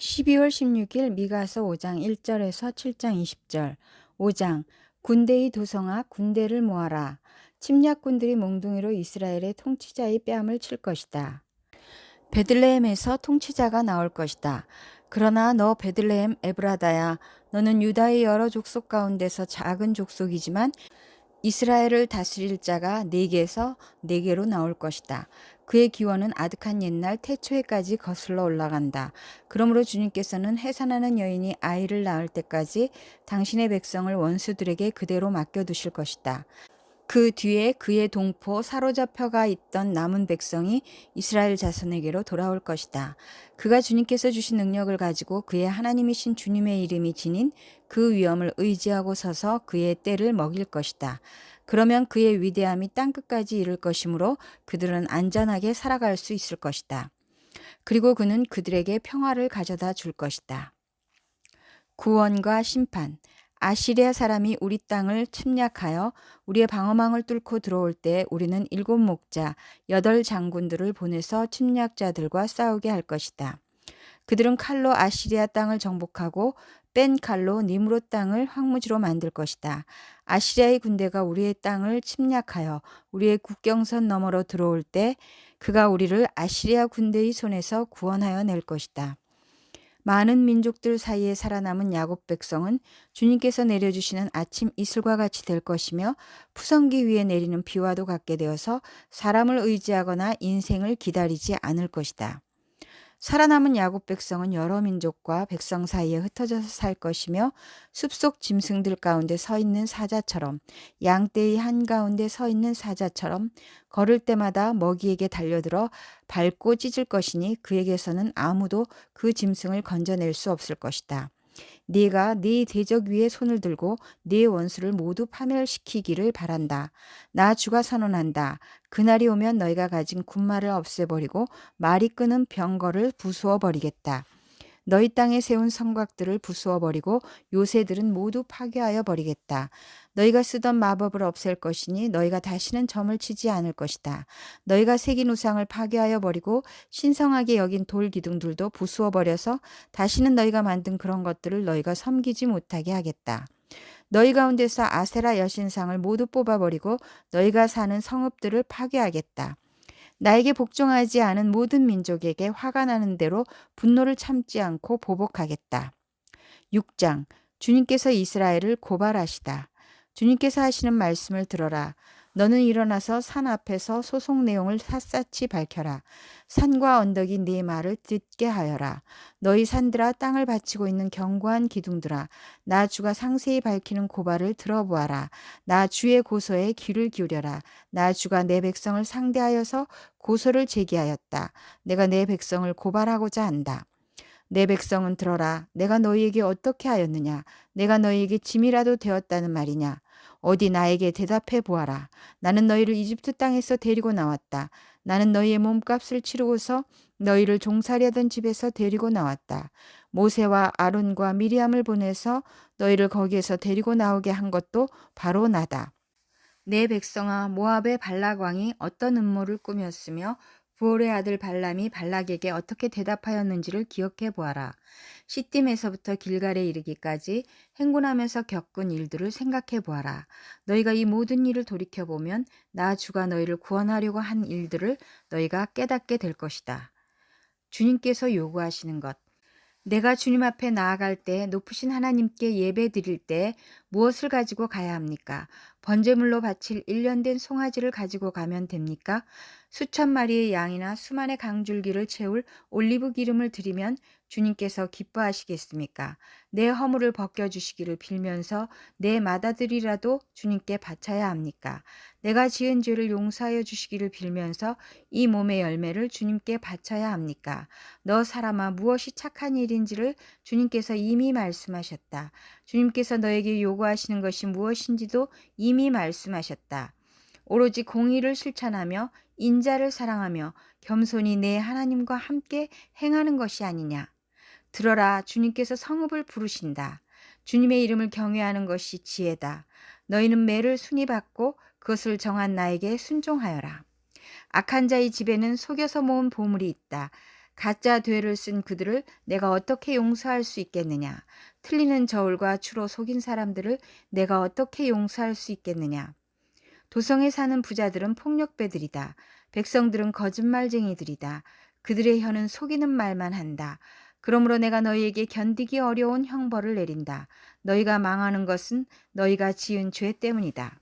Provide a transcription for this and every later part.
12월 16일 미가서 5장 1절에서 7장 20절. 5장 군대의 도성아 군대를 모아라. 침략군들이 몽둥이로 이스라엘의 통치자의 뺨을 칠 것이다. 베들레헴에서 통치자가 나올 것이다. 그러나 너 베들레헴 에브라다야, 너는 유다의 여러 족속 가운데서 작은 족속이지만 이스라엘을 다스릴 자가 네게에서 네게로 나올 것이다. 그의 기원은 아득한 옛날 태초에까지 거슬러 올라간다. 그러므로 주님께서는 해산하는 여인이 아이를 낳을 때까지 당신의 백성을 원수들에게 그대로 맡겨두실 것이다. 그 뒤에 그의 동포 사로잡혀가 있던 남은 백성이 이스라엘 자손에게로 돌아올 것이다. 그가 주님께서 주신 능력을 가지고 그의 하나님이신 주님의 이름이 지닌 그 위엄을 의지하고 서서 그의 때를 먹일 것이다. 그러면 그의 위대함이 땅끝까지 이를 것이므로 그들은 안전하게 살아갈 수 있을 것이다. 그리고 그는 그들에게 평화를 가져다 줄 것이다. 구원과 심판. 아시리아 사람이 우리 땅을 침략하여 우리의 방어망을 뚫고 들어올 때 우리는 7 목자, 8 장군들을 보내서 침략자들과 싸우게 할 것이다. 그들은 칼로 아시리아 땅을 정복하고 뺀 칼로 니므롯 땅을 황무지로 만들 것이다. 아시리아의 군대가 우리의 땅을 침략하여 우리의 국경선 너머로 들어올 때 그가 우리를 아시리아 군대의 손에서 구원하여 낼 것이다. 많은 민족들 사이에 살아남은 야곱 백성은 주님께서 내려주시는 아침 이슬과 같이 될 것이며 푸성기 위에 내리는 비와도 같게 되어서 사람을 의지하거나 인생을 기다리지 않을 것이다. 살아남은 야곱 백성은 여러 민족과 백성 사이에 흩어져서 살 것이며 숲속 짐승들 가운데 서 있는 사자처럼 양떼의 한가운데 서 있는 사자처럼 걸을 때마다 먹이에게 달려들어 밟고 찢을 것이니 그에게서는 아무도 그 짐승을 건져낼 수 없을 것이다. 네가 네 대적 위에 손을 들고 네 원수를 모두 파멸시키기를 바란다. 나 주가 선언한다. 그날이 오면 너희가 가진 군마를 없애버리고 말이 끄는 병거를 부수어 버리겠다. 너희 땅에 세운 성곽들을 부수어 버리고 요새들은 모두 파괴하여 버리겠다. 너희가 쓰던 마법을 없앨 것이니 너희가 다시는 점을 치지 않을 것이다. 너희가 새긴 우상을 파괴하여 버리고 신성하게 여긴 돌 기둥들도 부수어 버려서 다시는 너희가 만든 그런 것들을 너희가 섬기지 못하게 하겠다. 너희 가운데서 아세라 여신상을 모두 뽑아버리고 너희가 사는 성읍들을 파괴하겠다. 나에게 복종하지 않은 모든 민족에게 화가 나는 대로 분노를 참지 않고 보복하겠다. 6장. 주님께서 이스라엘을 고발하시다. 주님께서 하시는 말씀을 들어라. 너는 일어나서 산 앞에서 소송 내용을 샅샅이 밝혀라. 산과 언덕이 네 말을 듣게 하여라. 너희 산들아, 땅을 바치고 있는 견고한 기둥들아, 나 주가 상세히 밝히는 고발을 들어보아라. 나 주의 고소에 귀를 기울여라. 나 주가 내 백성을 상대하여서 고소를 제기하였다. 내가 내 백성을 고발하고자 한다. 내 백성은 들어라. 내가 너희에게 어떻게 하였느냐? 내가 너희에게 짐이라도 되었다는 말이냐? 어디 나에게 대답해 보아라. 나는 너희를 이집트 땅에서 데리고 나왔다. 나는 너희의 몸값을 치르고서 너희를 종살이하던 집에서 데리고 나왔다. 모세와 아론과 미리암을 보내서 너희를 거기에서 데리고 나오게 한 것도 바로 나다. 내 백성아, 모압의 발락 왕이 어떤 음모를 꾸몄으며 부올의 아들 발람이 발락에게 어떻게 대답하였는지를 기억해 보아라. 시딤에서부터 길갈에 이르기까지 행군하면서 겪은 일들을 생각해 보아라. 너희가 이 모든 일을 돌이켜 보면 나 주가 너희를 구원하려고 한 일들을 너희가 깨닫게 될 것이다. 주님께서 요구하시는 것. 내가 주님 앞에 나아갈 때, 높으신 하나님께 예배 드릴 때 무엇을 가지고 가야 합니까? 번제물로 바칠 1년 된 송아지를 가지고 가면 됩니까? 수천 마리의 양이나 수만의 강줄기를 채울 올리브 기름을 드리면 주님께서 기뻐하시겠습니까? 내 허물을 벗겨주시기를 빌면서 내 맏아들이라도 주님께 바쳐야 합니까? 내가 지은 죄를 용서하여 주시기를 빌면서 이 몸의 열매를 주님께 바쳐야 합니까? 너 사람아, 무엇이 착한 일인지를 주님께서 이미 말씀하셨다. 주님께서 너에게 요구하시는 것이 무엇인지도 이미 말씀하셨다. 오로지 공의를 실천하며 인자를 사랑하며 겸손히 내 하나님과 함께 행하는 것이 아니냐. 들어라, 주님께서 성읍을 부르신다. 주님의 이름을 경외하는 것이 지혜다. 너희는 매를 순히 받고 그것을 정한 나에게 순종하여라. 악한 자의 집에는 속여서 모은 보물이 있다. 가짜 되를 쓴 그들을 내가 어떻게 용서할 수 있겠느냐? 틀리는 저울과 추로 속인 사람들을 내가 어떻게 용서할 수 있겠느냐? 도성에 사는 부자들은 폭력배들이다. 백성들은 거짓말쟁이들이다. 그들의 혀는 속이는 말만 한다. 그러므로 내가 너희에게 견디기 어려운 형벌을 내린다. 너희가 망하는 것은 너희가 지은 죄 때문이다.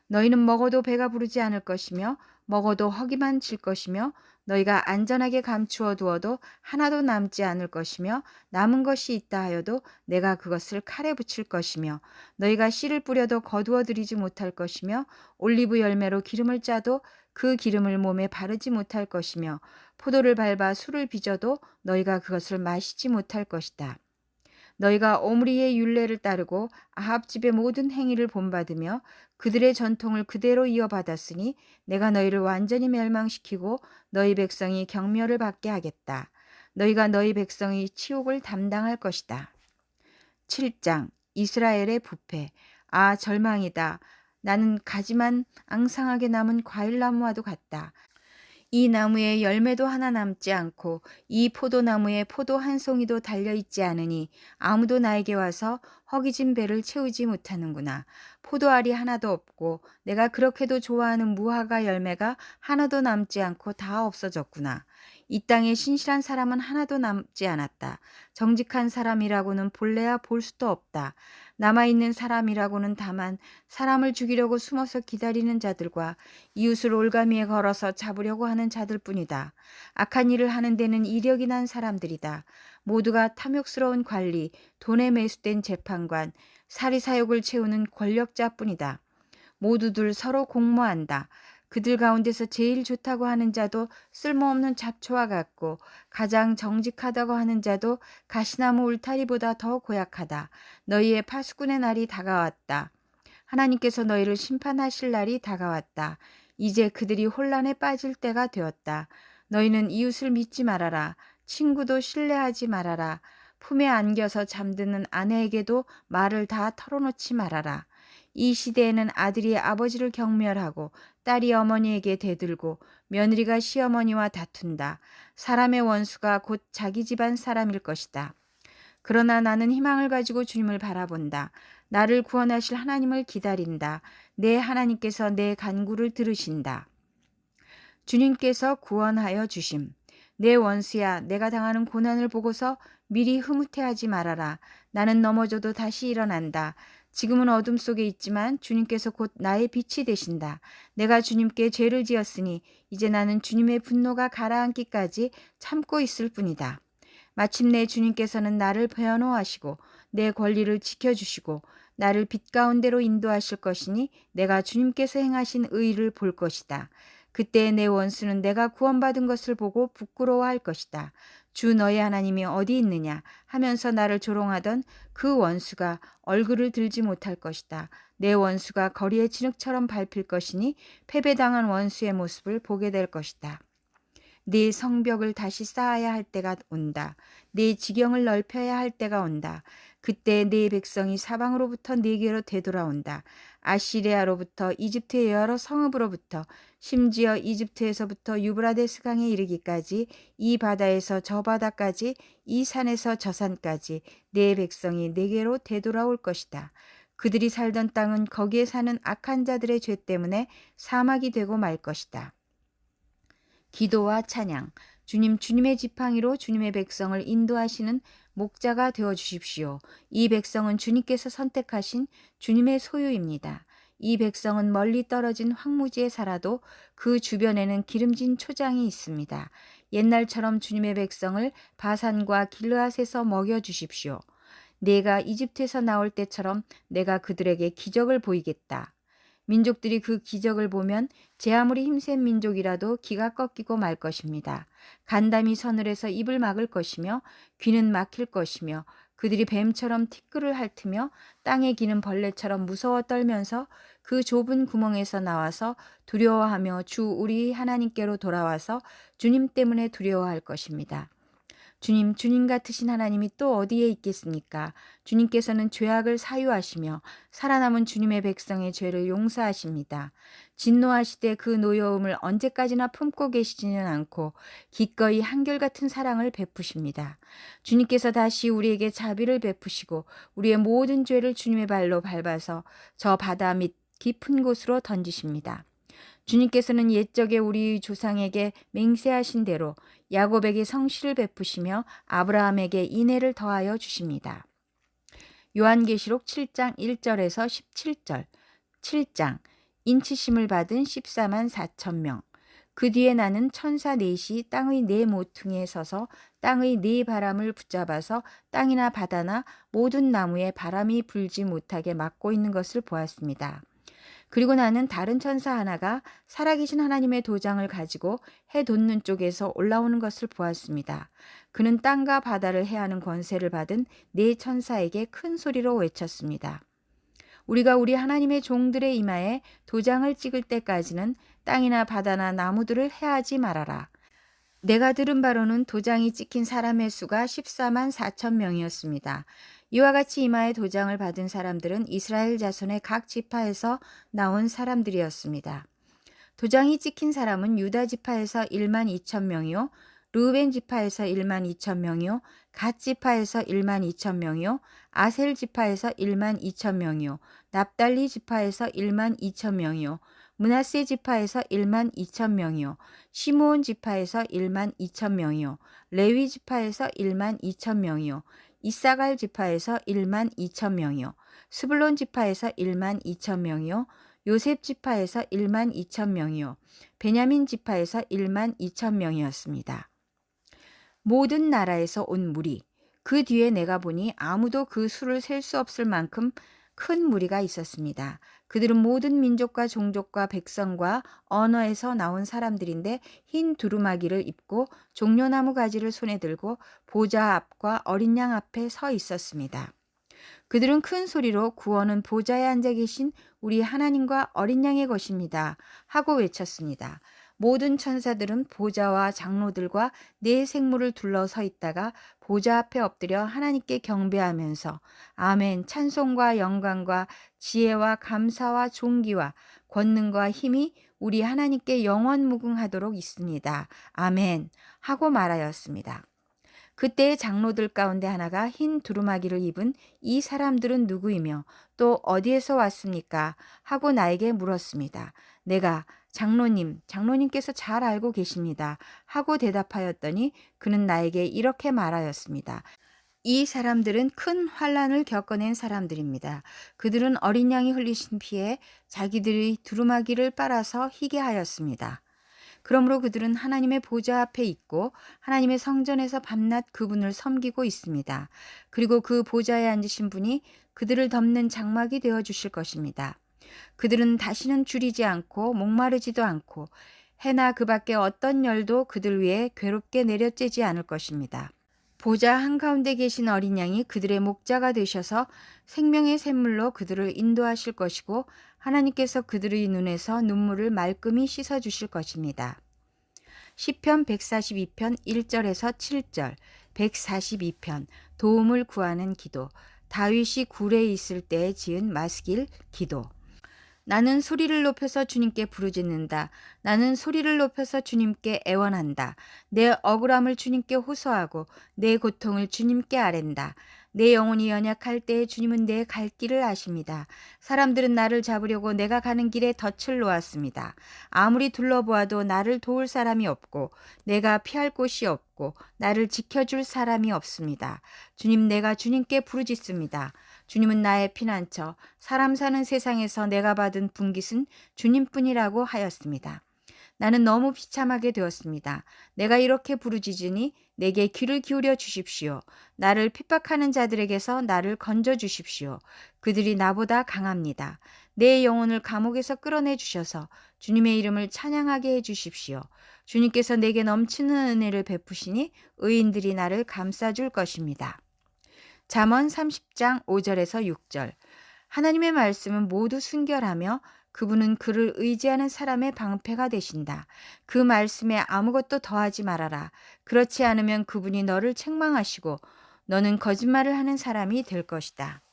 너희는 먹어도 배가 부르지 않을 것이며 먹어도 허기만 질 것이며 너희가 안전하게 감추어 두어도 하나도 남지 않을 것이며 남은 것이 있다 하여도 내가 그것을 칼에 붙일 것이며 너희가 씨를 뿌려도 거두어 들이지 못할 것이며 올리브 열매로 기름을 짜도 그 기름을 몸에 바르지 못할 것이며 포도를 밟아 술을 빚어도 너희가 그것을 마시지 못할 것이다. 너희가 오므리의 율례를 따르고 아합 집의 모든 행위를 본받으며 그들의 전통을 그대로 이어받았으니 내가 너희를 완전히 멸망시키고 너희 백성이 경멸을 받게 하겠다. 너희가 너희 백성의 치욕을 담당할 것이다. 7장 이스라엘의 부패. 아 절망이다. 나는 가지만 앙상하게 남은 과일나무와도 같다. 이 나무에 열매도 하나 남지 않고 이 포도나무에 포도 한 송이도 달려있지 않으니 아무도 나에게 와서 허기진 배를 채우지 못하는구나. 포도알이 하나도 없고 내가 그렇게도 좋아하는 무화과 열매가 하나도 남지 않고 다 없어졌구나. 이 땅에 신실한 사람은 하나도 남지 않았다. 정직한 사람이라고는 볼래야 볼 수도 없다. 남아있는 사람이라고는 다만 사람을 죽이려고 숨어서 기다리는 자들과 이웃을 올가미에 걸어서 잡으려고 하는 자들뿐이다. 악한 일을 하는 데는 이력이 난 사람들이다. 모두가 탐욕스러운 관리, 돈에 매수된 재판관, 사리사욕을 채우는 권력자뿐이다. 모두들 서로 공모한다. 그들 가운데서 제일 좋다고 하는 자도 쓸모없는 잡초와 같고 가장 정직하다고 하는 자도 가시나무 울타리보다 더 고약하다. 너희의 파수꾼의 날이 다가왔다. 하나님께서 너희를 심판하실 날이 다가왔다. 이제 그들이 혼란에 빠질 때가 되었다. 너희는 이웃을 믿지 말아라. 친구도 신뢰하지 말아라. 품에 안겨서 잠드는 아내에게도 말을 다 털어놓지 말아라. 이 시대에는 아들이 아버지를 경멸하고 딸이 어머니에게 대들고 며느리가 시어머니와 다툰다. 사람의 원수가 곧 자기 집안 사람일 것이다. 그러나 나는 희망을 가지고 주님을 바라본다. 나를 구원하실 하나님을 기다린다. 내 하나님께서 내 간구를 들으신다. 주님께서 구원하여 주심. 내 원수야, 내가 당하는 고난을 보고서 미리 흐뭇해하지 말아라. 나는 넘어져도 다시 일어난다. 지금은 어둠 속에 있지만 주님께서 곧 나의 빛이 되신다. 내가 주님께 죄를 지었으니 이제 나는 주님의 분노가 가라앉기까지 참고 있을 뿐이다. 마침내 주님께서는 나를 변호하시고 내 권리를 지켜주시고 나를 빛 가운데로 인도하실 것이니 내가 주님께서 행하신 의를 볼 것이다. 그때 내 원수는 내가 구원받은 것을 보고 부끄러워할 것이다. 주 너의 하나님이 어디 있느냐 하면서 나를 조롱하던 그 원수가 얼굴을 들지 못할 것이다. 내 원수가 거리의 진흙처럼 밟힐 것이니 패배당한 원수의 모습을 보게 될 것이다. 네 성벽을 다시 쌓아야 할 때가 온다. 네 지경을 넓혀야 할 때가 온다. 그때 네 백성이 사방으로부터 네게로 되돌아온다. 아시리아로부터 이집트의 여러 성읍으로부터 심지어 이집트에서부터 유브라데스 강에 이르기까지 이 바다에서 저 바다까지 이 산에서 저 산까지 네 백성이 네게로 되돌아올 것이다. 그들이 살던 땅은 거기에 사는 악한 자들의 죄 때문에 사막이 되고 말 것이다. 기도와 찬양. 주님, 주님의 지팡이로 주님의 백성을 인도하시는 목자가 되어 주십시오. 이 백성은 주님께서 선택하신 주님의 소유입니다. 이 백성은 멀리 떨어진 황무지에 살아도 그 주변에는 기름진 초장이 있습니다. 옛날처럼 주님의 백성을 바산과 길르앗에서 먹여 주십시오. 내가 이집트에서 나올 때처럼 내가 그들에게 기적을 보이겠다. 민족들이 그 기적을 보면 제 아무리 힘센 민족이라도 기가 꺾이고 말 것입니다. 간담이 서늘해서 입을 막을 것이며 귀는 막힐 것이며 그들이 뱀처럼 티끌을 핥으며 땅에 기는 벌레처럼 무서워 떨면서 그 좁은 구멍에서 나와서 두려워하며 주 우리 하나님께로 돌아와서 주님 때문에 두려워할 것입니다. 주님 같으신 하나님이 또 어디에 있겠습니까? 주님께서는 죄악을 사유하시며 살아남은 주님의 백성의 죄를 용서하십니다. 진노하시되 그 노여움을 언제까지나 품고 계시지는 않고 기꺼이 한결같은 사랑을 베푸십니다. 주님께서 다시 우리에게 자비를 베푸시고 우리의 모든 죄를 주님의 발로 밟아서 저 바다 밑 깊은 곳으로 던지십니다. 주님께서는 옛적에 우리 조상에게 맹세하신 대로 야곱에게 성실을 베푸시며 아브라함에게 인애를 더하여 주십니다. 요한계시록 7장 1절에서 17절. 7장 인치심을 받은 14만 4천 명. 그 뒤에 나는 천사 넷이 땅의 네 모퉁이에 서서 땅의 네 바람을 붙잡아서 땅이나 바다나 모든 나무에 바람이 불지 못하게 막고 있는 것을 보았습니다. 그리고 나는 다른 천사 하나가 살아계신 하나님의 도장을 가지고 해 돋는 쪽에서 올라오는 것을 보았습니다. 그는 땅과 바다를 해하는 권세를 받은 네 천사에게 큰 소리로 외쳤습니다. 우리가 우리 하나님의 종들의 이마에 도장을 찍을 때까지는 땅이나 바다나 나무들을 해하지 말아라. 내가 들은 바로는 도장이 찍힌 사람의 수가 14만 4천 명이었습니다. 이와 같이 이마에 도장을 받은 사람들은 이스라엘 자손의 각 지파에서 나온 사람들이었습니다. 도장이 찍힌 사람은 유다 지파에서 1만 2천 명이요, 르우벤 지파에서 1만 2천 명이요, 갓 지파에서 1만 2천 명이요, 아셀 지파에서 1만 2천 명이요, 납달리 지파에서 1만 2천 명이요, 므낫세 지파에서 1만 2천 명이요, 시므온 지파에서 1만 2천 명이요, 레위 지파에서 1만 2천 명이요, 이사갈 지파에서 1만 2천 명이요, 스불론 지파에서 1만 2천 명이요, 요셉 지파에서 1만 2천 명이요, 베냐민 지파에서 1만 2천 명이었습니다. 모든 나라에서 온 무리, 그 뒤에 내가 보니 아무도 그 수를 셀 수 없을 만큼 큰 무리가 있었습니다. 그들은 모든 민족과 종족과 백성과 언어에서 나온 사람들인데 흰 두루마기를 입고 종려나무 가지를 손에 들고 보좌 앞과 어린 양 앞에 서 있었습니다. 그들은 큰 소리로 구원은 보좌에 앉아 계신 우리 하나님과 어린 양의 것입니다 하고 외쳤습니다. 모든 천사들은 보좌와 장로들과 네 생물을 둘러서 있다가 보좌 앞에 엎드려 하나님께 경배하면서 아멘, 찬송과 영광과 지혜와 감사와 존귀와 권능과 힘이 우리 하나님께 영원무궁하도록 있습니다. 아멘 하고 말하였습니다. 그때의 장로들 가운데 하나가 흰 두루마기를 입은 이 사람들은 누구이며 또 어디에서 왔습니까? 하고 나에게 물었습니다. 내가 장로님께서 잘 알고 계십니다. 하고 대답하였더니 그는 나에게 이렇게 말하였습니다. 이 사람들은 큰 환난을 겪어낸 사람들입니다. 그들은 어린 양이 흘리신 피에 자기들의 두루마기를 빨아서 희게 하였습니다. 그러므로 그들은 하나님의 보좌 앞에 있고 하나님의 성전에서 밤낮 그분을 섬기고 있습니다. 그리고 그 보좌에 앉으신 분이 그들을 덮는 장막이 되어 주실 것입니다. 그들은 다시는 줄이지 않고 목마르지도 않고 해나 그 밖에 어떤 열도 그들 위에 괴롭게 내려쬐지 않을 것입니다. 보좌 한가운데 계신 어린 양이 그들의 목자가 되셔서 생명의 샘물로 그들을 인도하실 것이고 하나님께서 그들의 눈에서 눈물을 말끔히 씻어 주실 것입니다. 시편 142편 1절에서 7절. 142편 도움을 구하는 기도. 다윗이 굴에 있을 때에 지은 마스길 기도. 나는 소리를 높여서 주님께 부르짖는다. 나는 소리를 높여서 주님께 애원한다. 내 억울함을 주님께 호소하고 내 고통을 주님께 아랜다. 내 영혼이 연약할 때에 주님은 내 갈 길을 아십니다. 사람들은 나를 잡으려고 내가 가는 길에 덫을 놓았습니다. 아무리 둘러보아도 나를 도울 사람이 없고 내가 피할 곳이 없고 나를 지켜줄 사람이 없습니다. 주님, 내가 주님께 부르짖습니다. 주님은 나의 피난처, 사람 사는 세상에서 내가 받은 분깃은 주님뿐이라고 하였습니다. 나는 너무 비참하게 되었습니다. 내가 이렇게 부르짖으니 내게 귀를 기울여 주십시오. 나를 핍박하는 자들에게서 나를 건져 주십시오. 그들이 나보다 강합니다. 내 영혼을 감옥에서 끌어내 주셔서 주님의 이름을 찬양하게 해 주십시오. 주님께서 내게 넘치는 은혜를 베푸시니 의인들이 나를 감싸줄 것입니다. 잠언 30장 5절에서 6절. 하나님의 말씀은 모두 순결하며 그분은 그를 의지하는 사람의 방패가 되신다. 그 말씀에 아무것도 더하지 말아라. 그렇지 않으면 그분이 너를 책망하시고 너는 거짓말을 하는 사람이 될 것이다.